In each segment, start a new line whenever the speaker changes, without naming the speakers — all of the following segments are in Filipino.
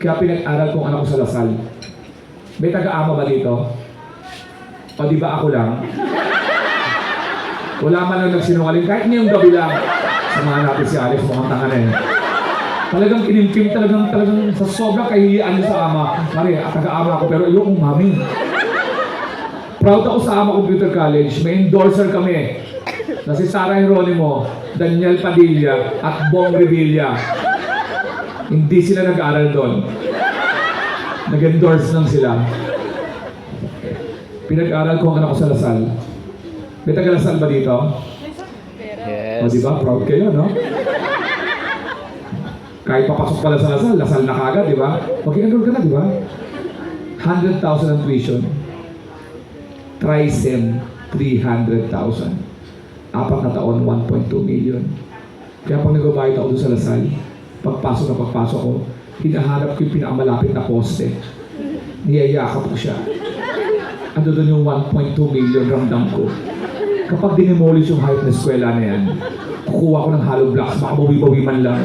Kaya pinag-aral kong anak ko sa Lasal. May taga-ama ba dito? O di ba ako lang? Wala man lang nagsinungaling. Kahit ngayong gabi lang. Samahan natin si Alex, mukhang tanga na eh. Talagang kinimkim, talagang sa sobrang kahihiyaan niya sa ama. Mari, taga-ama ako pero ayokong mami. Proud ako sa Ama Computer College. May endorser kami na si Sarah Geronimo, Daniel Padilla, at Bong Revilla. Hindi sila nag-aaral doon. Nag-endorse lang sila. Pinag-aaral ko ang anak ko sa Lasal. May taga-Lasal ba dito?
Yes.
O diba? Proud kayo, no? Kahit papasok pala sa Lasal, Lasal na kagad, diba? Mag-enroll ka na, diba? 100,000 ang tuition. Tri-SEM, 300,000. 4 na taon, 1.2 million. Kaya pag nagbabayad ako doon sa Lasal, pagpasok ko, hinahanap ko yung pinakamalapit na poste. Niyayakap ko siya. Ando doon yung 1.2 million ramdam ko. Kapag dinemolish yung hype na eskwela na yan, kukuha ko ng hollow blocks, baka bawi-bawi man lang.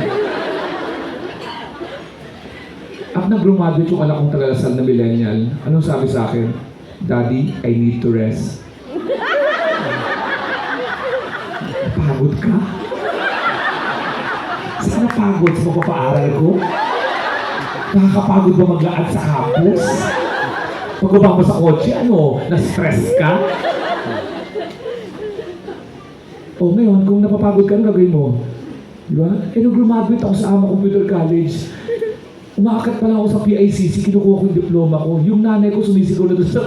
At nag-graduate yung anak kong taga-Lasal na millennial, anong sabi sa akin? Daddy, I need to rest. Pagod ka? Sana pagod sa pagpapaaral ko? Nakakapagod ba maglaan sa campus? Pagbaba mo sa kotse, ano? Na-stress ka? O ngayon, kung napapagod ka, ano gagawin mo? Di ba? Nung graduate ako sa Ama Computer College, umaakit pa lang ako sa PICC, kinukuha ko yung diploma ko. Yung nanay ko sumisigaw na doon sa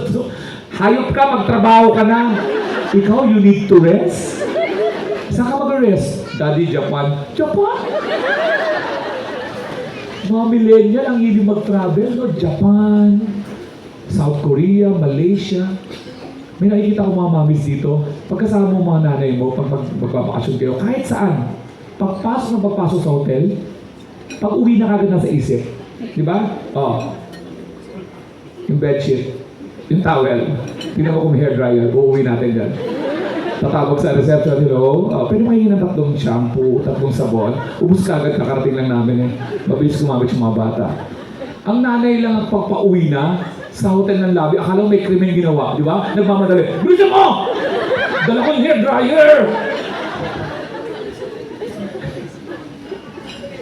hayop ka, magtrabaho ka na. Ikaw, you need to rest? Saan ka mag-rest? Daddy, Japan. Japan? Mga millennial ang hindi mag-travel, no? Japan, South Korea, Malaysia. May nakikita ko mga mamis dito. Pagkasama mo mga nanay mo, pag magbabakasyon kayo, kahit saan, pagpasok sa hotel, pag uwi na kagad nasa isip. Di ba? Oh. Yung bedsheet, yung towel. Tingnan mo kung may hairdryer, uuwi natin dyan. Tatawag sa reception, hello, pwede mahingin ng 3 shampoo, 3 sabon. Ubus kagad, kakarating lang namin eh. Mabilis kumamit yung mga bata. Ang nanay lang ang pagpa-uwi na sa hotel ng lobby, akala may krimen ginawa, di ba? Nagmamadali, bilisan mo! Dala ko yung hairdryer!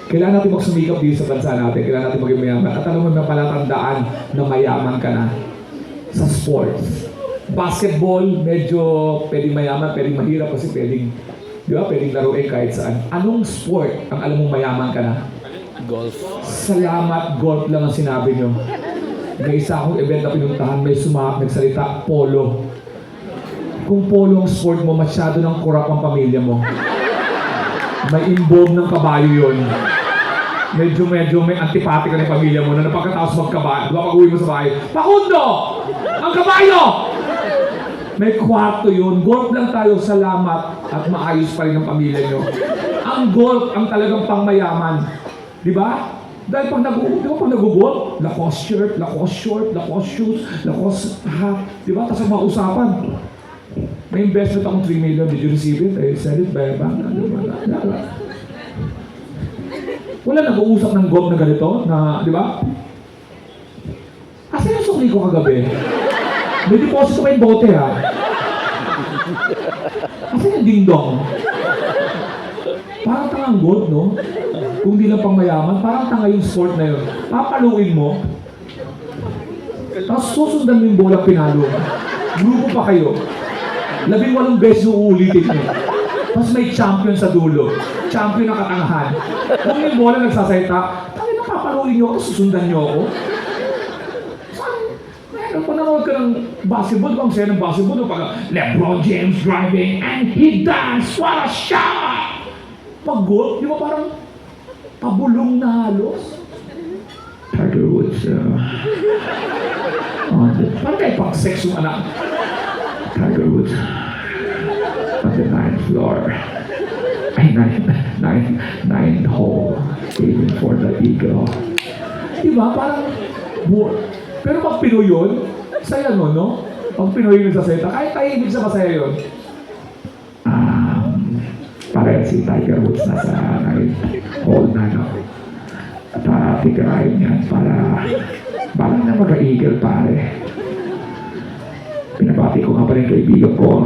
Kailangan natin magsumikap dito sa bansa natin. Kailangan natin maging mayaman. At alam mo, may palatandaan na mayaman ka na sa sports. Basketball, medyo pwedeng mayaman, pwedeng mahirap kasi pwedeng, di ba, pwedeng laruin kahit saan. Anong sport ang alam mong mayaman ka na?
Golf.
Salamat, golf lang ang sinabi nyo. May isa akong event na pinuntahan, may nagsalita, polo. Kung polo ang sport mo, masyado ng kurap ang pamilya mo. May involved ng kabayo yun. Medyo may antipati ka ng pamilya mo na napagkatapos magkabayo. Diba pag-uwi mo sa bahay, Pakundo! Ang kabayo! May kwarto yun. Golf lang tayo, salamat. At maayos pa rin ang pamilya nyo. Ang golf ang talagang pangmayaman. Di ba? Dahil pag nag-golf, Lacoste shirt, Lacoste short, Lacoste shoes, Lacoste hat. Di ba? Tapos ang mga usapan. May investment akong 3 million. Did you receive it? I said it by a bank. Wala nag-uusap ng golf na ganito, na, di ba? Asa yung sukli ko kagabi? May deposit ko yung bote, ha? Asa yung ding-dong? Parang tangang golf, no? Kung di lang pang mayaman, parang tanga yung sport na yun. Papaluin mo, tapos susundan mo yung bola pinalo. Grupo pa kayo. 18 beses yung uulitin nyo. Tapos may champion sa dulo. Champion ng katangahan. Kung yung bola nagsasayta, tayo na papaluin nyo ako, susundan nyo ako. Pag nanood ka ng basketball, kung sa'yo ng basketball, pag LeBron James driving and he dance, what a shot! Pag golf, di ba parang pabulong na halos? Tiger Woods, parang kayo pag-sex yung anak. Tiger Woods, on the 9th floor. Ay, 9th hole, aiming for the eagle. Diba, parang, pero pag Pinoy yun, saya nun, no? Pag Pinoy yun sa seta, kahit tahimik sa masaya yun. Parehas si Tiger Woods na sa 9th hole na, no? At titirahin yan para parang na mag-eagle pare. Pinabati ko nga pa rin kaibigan ko.